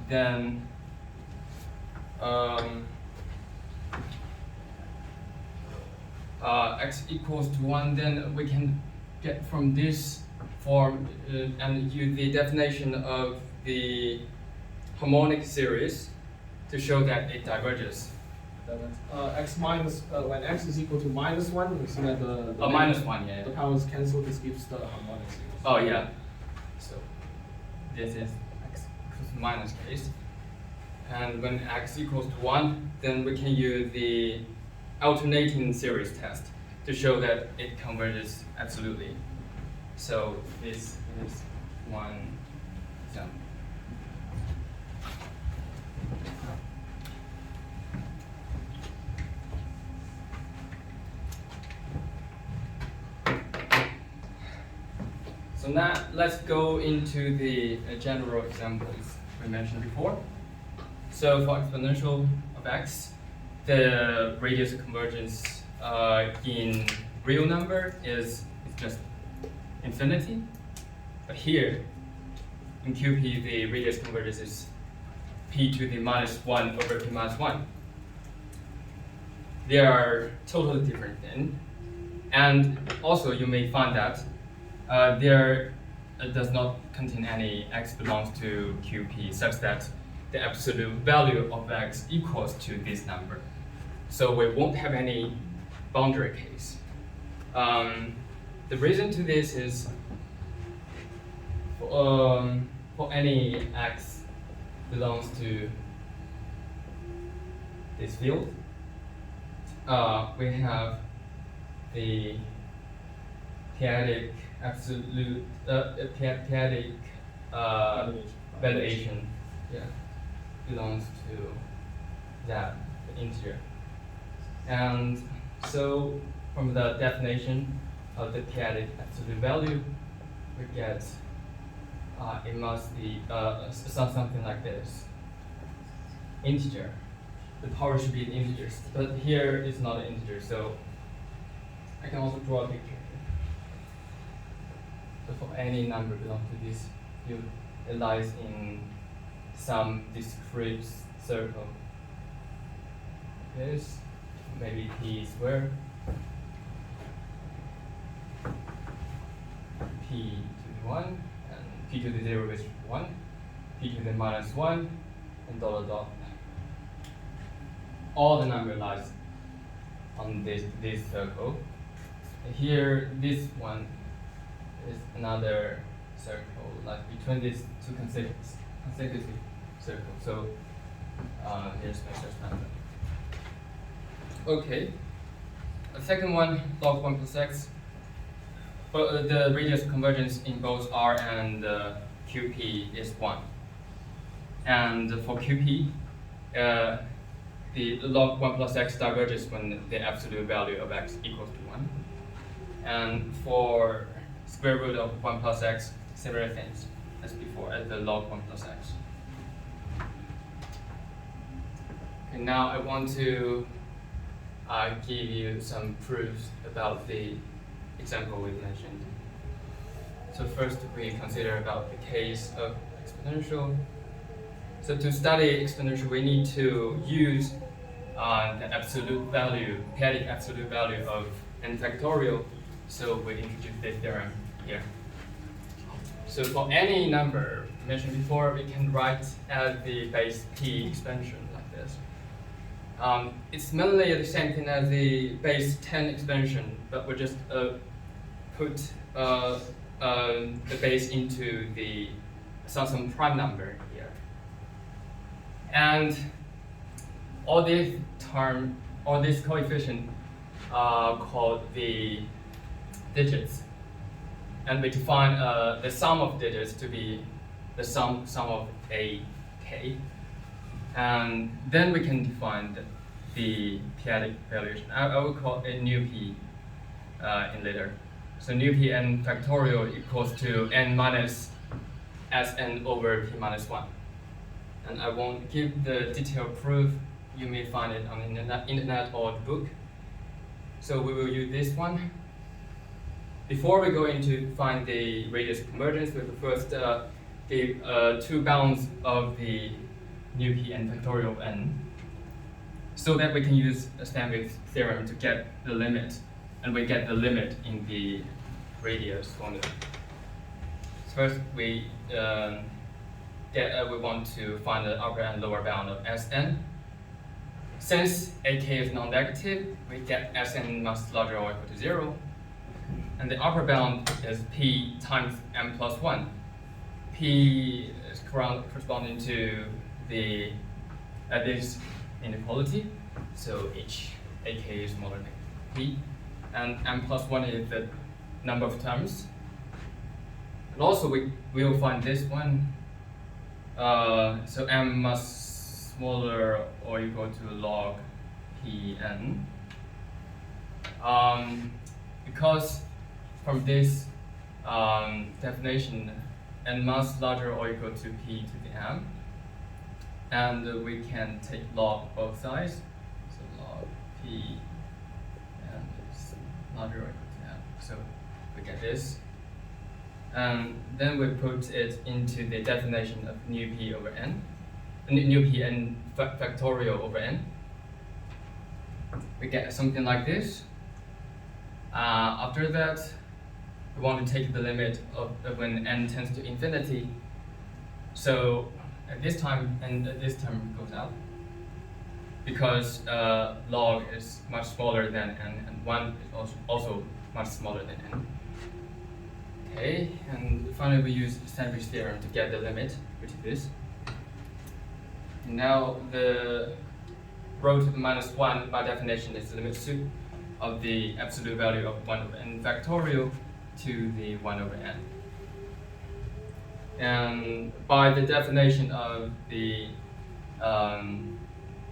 then x equals to 1, then we can get from this form and use the definition of the harmonic series to show that it diverges. X minus when x is equal to minus 1, we see that the minus 1, yeah. The powers cancel. This gives the harmonic series. Oh yeah. So this is x equals to minus case. And when x equals to 1, then we can use the alternating series test to show that it converges absolutely. So this is one example. So now let's go into the general examples we mentioned before. So for exponential of x, the radius of convergence in real number is just infinity. But here in QP, the radius convergence is p to the minus 1 over p minus 1. They are totally different then. And also you may find that there does not contain any x belongs to qp such that the absolute value of x equals to this number. So we won't have any boundary case. The reason to this is for any x belongs to this field, we have the p-adic absolute p-adic valuation belongs to that integer. And so from the definition of the p-adic absolute value, we get it must be something like this. Integer. The power should be in integers, but here it's not an integer, so I can also draw a picture here. So for any number belonging to this field, it lies in some discrete circle. This maybe p squared, p to the 1, and p to the 0 is 1, p to the minus 1, and dot dot dot. All the number lies on this circle. Here, this one is another circle, like between these two consecutive circles. So here's my first number. Okay. The second one, log 1 plus x. But the radius convergence in both R and QP is 1. And for QP, the log 1 plus x diverges when the absolute value of x equals to 1. And for square root of 1 plus x, similar things as before, as the log 1 plus x. Okay, now I want to give you some proofs about the example we mentioned. So first we consider about the case of exponential. So to study exponential, we need to use the absolute value, p-adic absolute value of n factorial. So we introduce this theorem here. So for any number mentioned before, we can write as the base p expansion like this. It's mainly the same thing as the base 10 expansion, but we just put the base into the some prime number here. And all these coefficient are called the digits, and we define the sum of digits to be the sum of a k, and then we can define the p-adic valuation. I will call it nu p in later. So nu p n factorial equals to n minus Sn over p minus 1. And I won't give the detailed proof. You may find it on the internet or the book. So we will use this one. Before we go into find the radius convergence, we will first give two bounds of the nu p n factorial of n, so that we can use a Stanford theorem to get the limit, and we get the limit in the radius formula. So first we want to find the upper and lower bound of Sn. Since ak is non-negative, we get Sn must larger or equal to 0. And the upper bound is p times m plus 1. P is corresponding to the this inequality, so each ak is smaller than p. And m plus 1 is the number of terms. And also we will find this one. So m must smaller or equal to log pn. Because from this definition, n must larger or equal to p to the m, and we can take log both sides. So log p and it's larger or equal to m. So we get this. And then we put it into the definition of nu p over n. nu p factorial over n. We get something like this. After that, we want to take the limit of when n tends to infinity. So at this time, and this term goes out because log is much smaller than n, and 1 is also much smaller than n. Okay, and finally we use the sandwich theorem to get the limit, which is this. And now the rho to the -1 by definition is the limit suit of the absolute value of 1 over n factorial to the 1 over n. And by the definition of the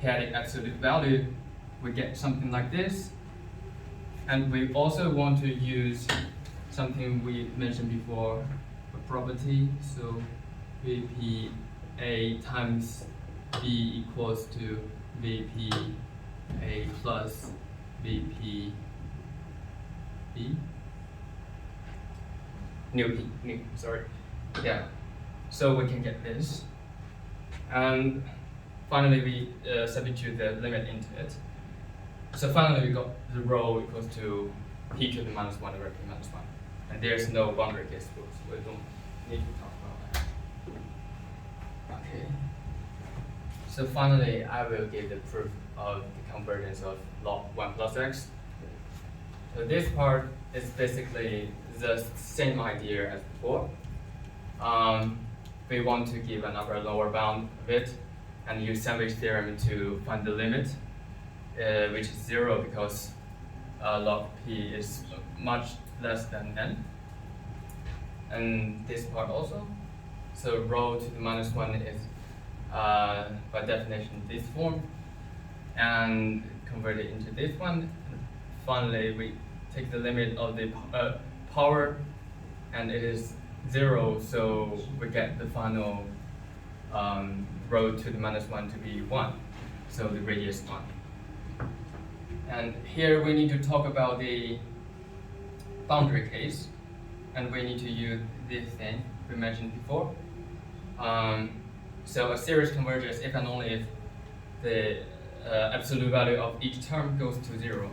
p-adic absolute value, we get something like this. And we also want to use something we mentioned before, a property. So Vp A times B equals to Vp A plus Vp B. Sorry. Yeah. So we can get this. And finally we substitute the limit into it. So finally we got the rho equals to p to the -1 over p minus 1. And there's no boundary case rule, so we don't need to talk about that. Okay. So finally I will give the proof of the convergence of log 1 plus x. So this part is basically the same idea as before. We want to give an upper and lower bound of it and use sandwich theorem to find the limit, which is 0 because log p is much less than n. And this part also. So rho to the -1 is by definition this form, and convert it into this one. Finally, we take the limit of the power, and it is 0, so we get the final rho to the -1 to be 1, so the radius 1. And here we need to talk about the boundary case, and we need to use this thing we mentioned before. So a series converges if and only if the absolute value of each term goes to 0.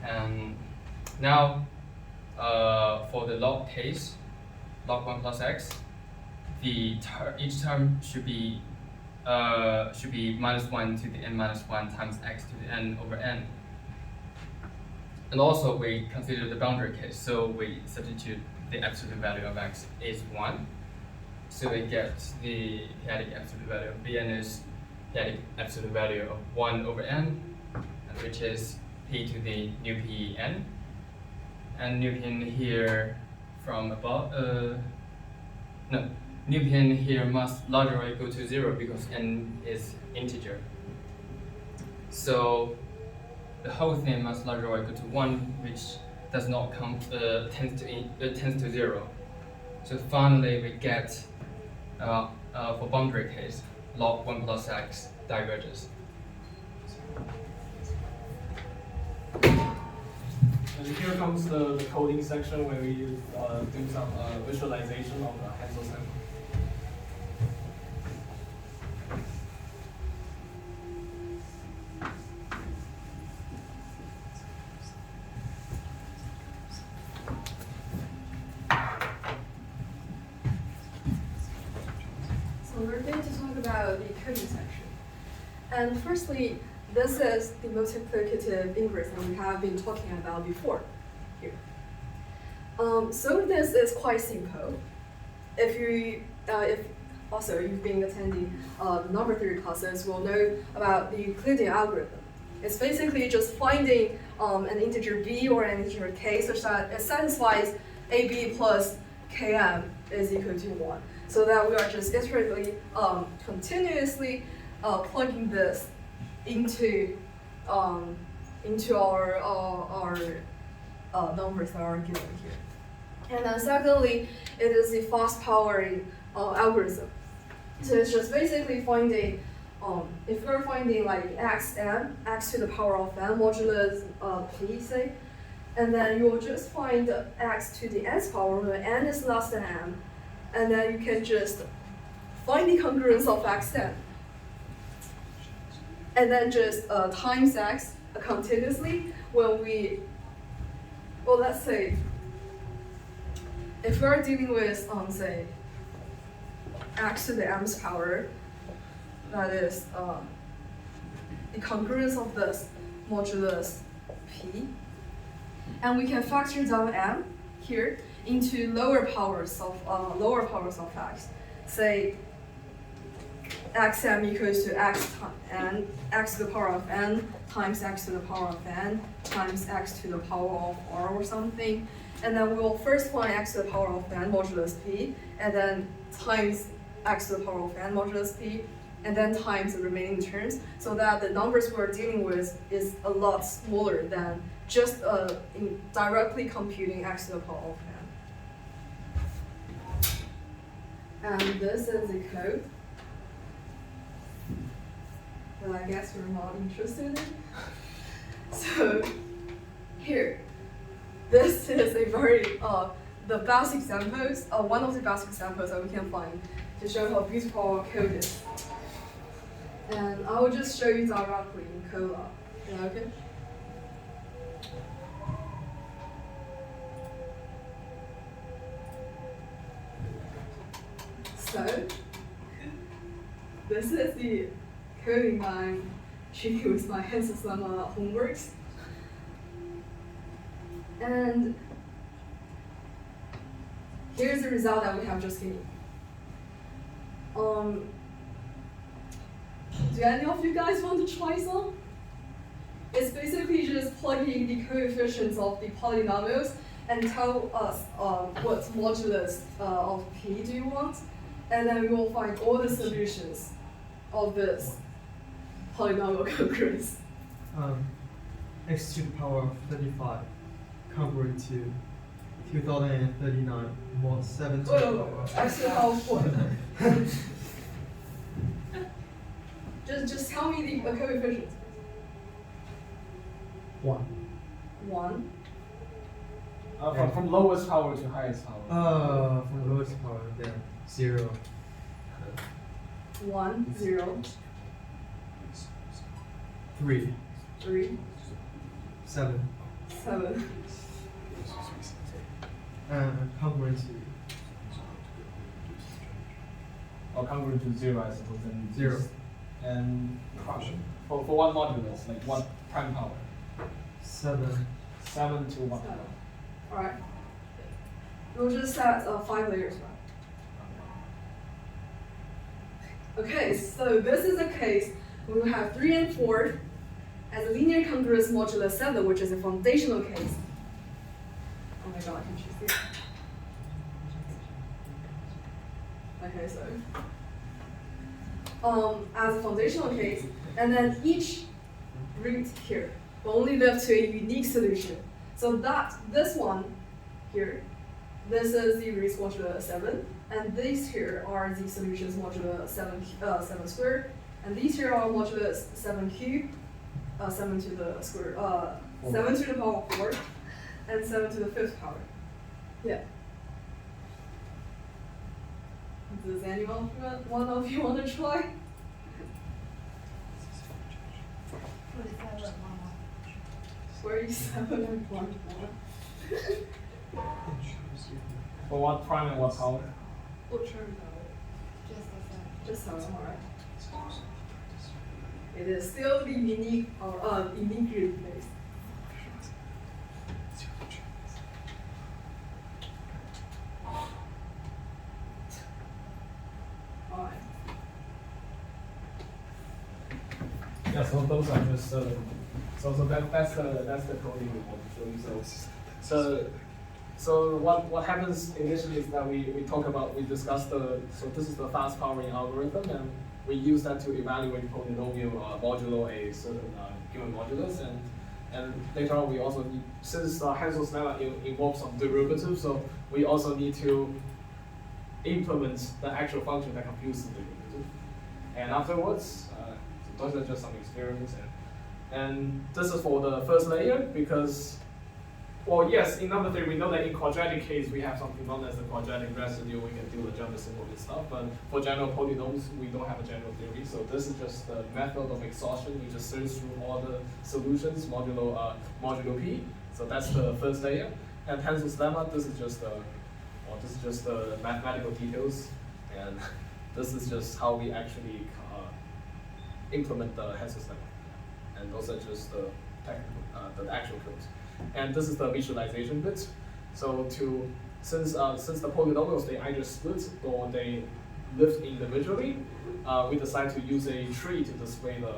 And now for the log case, log 1 plus x, each term should be -1 to the n minus 1 times x to the n over n. And also we consider the boundary case, so we substitute the absolute value of x is 1. So we get the p-adic absolute value of bn is p-adic absolute value of 1 over n, which is p to the nu p n. And nu p n here from above, nu p n here must larger or equal to 0 because n is integer. So the whole thing must larger or equal to 1, which does not come tends to 0. So finally we get for boundary case log 1 plus x diverges. And here comes the coding section where we do some visualization of the Hensel sample. So we're going to talk about the coding section. And firstly, this is the multiplicative inverse that we have been talking about before here. So this is quite simple. If you've been attending number theory classes, will know about the Euclidean algorithm. It's basically just finding an integer b or an integer k such that it satisfies ab plus km is equal to 1. So that we are just iteratively, continuously plugging this into our numbers that are given here. And then secondly, it is a fast powering algorithm. So it's just basically finding, if we're finding like x to the power of n modulus p, say, and then you will just find x to the nth power when n is less than m, and then you can just find the congruence of xn, and then just times x continuously when we, well, let's say, if we're dealing with, say, x to the m's power, that is the congruence of this modulus p, and we can factor down m here into lower powers of x. Say xm equals to x to the power of n times x to the power of n times x to the power of r or something. And then we'll first find x to the power of n modulus p, and then times x to the power of n modulus p, and then times the remaining terms, so that the numbers we're dealing with is a lot smaller than just directly computing x to the power of n. And this is the code that I guess you're not interested in. So here, this is a very the best examples, one of the best examples that we can find to show how beautiful our code is. And I will just show you directly in code. Yeah, okay? So this is the coding I'm treating with my Hensel lemma homeworks. And here's the result that we have just given. Do any of you guys want to try some? It's basically just plugging the coefficients of the polynomials and tell us what modulus of p do you want, and then we will find all the solutions of this polynomial congruence. X to the power of 35 congruent to 2039 mod 7 to the power. X to the power of 4. Just tell me the coefficients. 1. 1. From lowest power to highest power. From lowest power, then 0. 1, 0, 3. 3, 7. 7. Congruent to Or congruent to 0, I suppose. And 0. And for one modulus, like one prime power. 7. 7 to 1. Alright. We'll just set 5 layers, right? Okay, so this is a case where we have 3 and 4 as a linear congruence modulus 7, which is a foundational case. Oh my god, can you see it? Okay, so as a foundational case, and then each root here will only live to a unique solution. So that this one here, this is the roots modulus 7, and these here are the solutions modulus 7 squared, and these here are modulus 7 cubed, 7 to the square, 7 to the power of 4, and 7 to the 5th power. Yeah. Does anyone one of you want to try? 47 and 1. For what prime and what power? What term power? Just 7, alright. It is still the unique or unique root base. Alright. Yeah, so those are just so that's the coding we want to show you. So what happens initially is that we discuss so this is the fast powering algorithm, and we use that to evaluate polynomial modulo a certain given modulus, and later on we also need, since Hensel's lemma involves some derivative, so we also need to implement the actual function that computes the derivative. And afterwards, so those are just some experiments, and this is for the first layer, because Well, yes, in number theory, we know that in quadratic case, we have something known as the quadratic residue. We can do the Jumper symbol and stuff. But for general polynomials, we don't have a general theory. So this is just the method of exhaustion. We just search through all the solutions modulo p. So that's the first layer. And Hensel's lemma, this is just the mathematical details, and this is just how we actually implement the Hensel's lemma. And those are just the technical, the actual codes. And this is the visualization bit. So since the polynomials, they either split or they live individually, we decide to use a tree to display the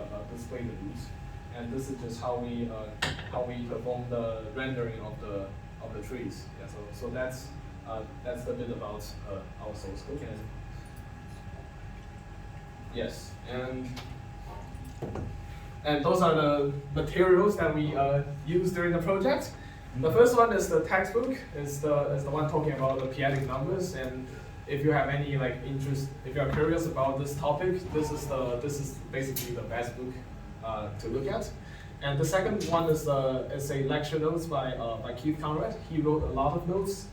roots. And this is just how we perform the rendering of the trees. Yeah, so that's the bit about our source code. Yes, and those are the materials that we use during the project. The first one is the textbook. Is the one talking about the p-adic numbers. And if you have any interest, if you are curious about this topic, this is basically the best book to look at. And the second one is a lecture notes by Qing. He wrote a lot of notes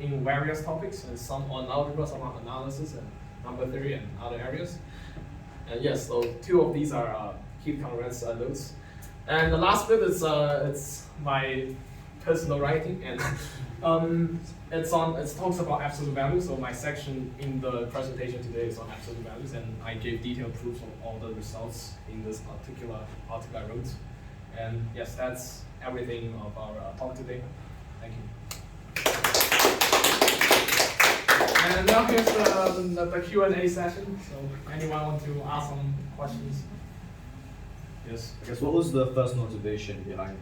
in various topics, and some on algebra, some on analysis and number theory and other areas. And yes, so two of these are Qing's notes. And the last bit is it's my personal writing, and it talks about absolute values. So my section in the presentation today is on absolute values, and I gave detailed proofs of all the results in this particular article I wrote. And yes, that's everything of our talk today. Thank you. And now here's the Q&A session. So anyone want to ask some questions? Yes. I guess what was the first motivation behind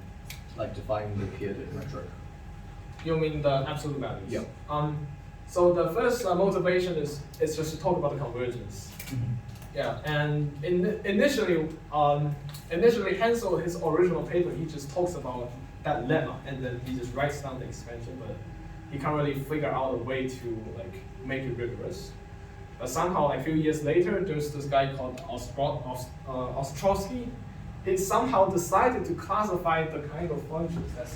defining the p-adic metric? You mean the absolute values? Yeah. So the first motivation is just to talk about the convergence. Mm-hmm. Yeah, and initially Hensel, his original paper, he just talks about that lemma, and then he just writes down the expansion, but he can't really figure out a way to make it rigorous. But somehow, a few years later, there's this guy called Ostrowski. He somehow decided to classify the kind of functions that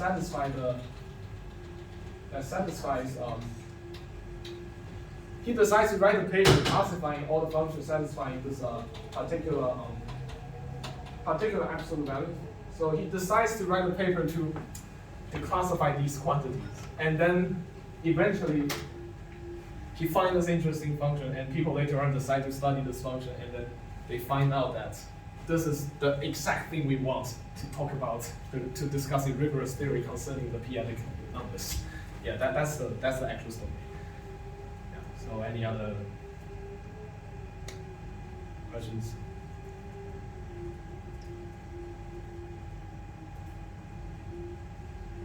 he decides to write a paper classifying all the functions satisfying this particular absolute value. So he decides to write a paper to classify these quantities, and then eventually he finds this interesting function, and people later on decide to study this function, and then they find out that this is the exact thing we want to talk about, to discuss a rigorous theory concerning the p-adic numbers. Yeah, that's the actual story. Yeah. So any other questions?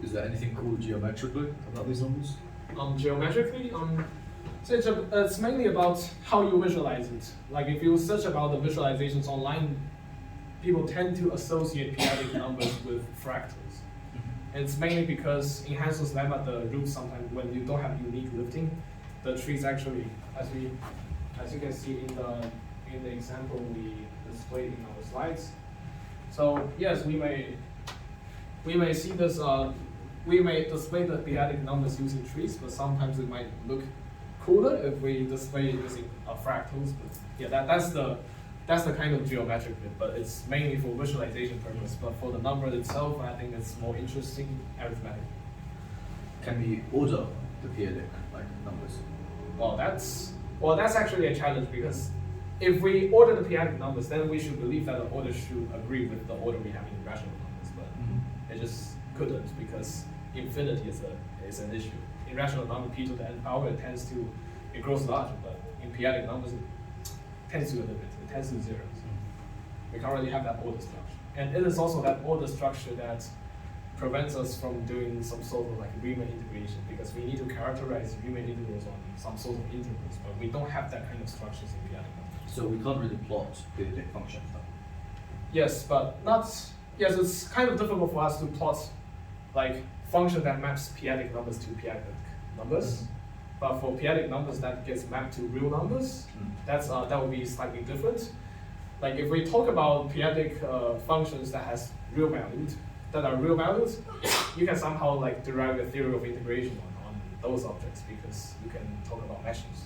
Is there anything cool geometrically about these numbers? Geometrically, so it's mainly about how you visualize it. Like if you search about the visualizations online, people tend to associate p-adic numbers with fractals. And it's mainly because in Hensel's lemma, the roots sometimes, when you don't have unique lifting, the trees actually, as you can see in the example we displayed in our slides. So yes, we may see this. We may display the p-adic numbers using trees, but sometimes it might look cooler if we display it using fractals. But yeah, that's the kind of geometric bit, but it's mainly for visualization purpose. But for the number itself, I think it's more interesting arithmetic. Can we order the p-adic numbers? Well, that's actually a challenge, because if we order the p-adic numbers, then we should believe that the order should agree with the order we have in rational numbers. But it just couldn't, because infinity is an issue. In rational number p to the n power, it grows larger, but in p-adic numbers, it tends to a limit. It tends to zeros. We can't really have that order structure. And it is also that order structure that prevents us from doing some sort of Riemann integration, because we need to characterize Riemann integrals on some sort of integrals, but we don't have that kind of structures in p-adic numbers. So we can't really plot p-adic functions though? Yes, but yes, it's kind of difficult for us to plot function that maps p-adic numbers to p-adic numbers. Mm-hmm. But for p-adic numbers that gets mapped to real numbers, that would be slightly different. Like if we talk about p-adic functions that has real values, that are real values, you can somehow like derive a theory of integration on those objects because you can talk about meshes.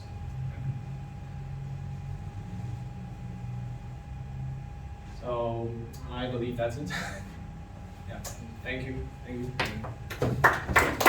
So I believe that's it. Yeah. Thank you. Thank you.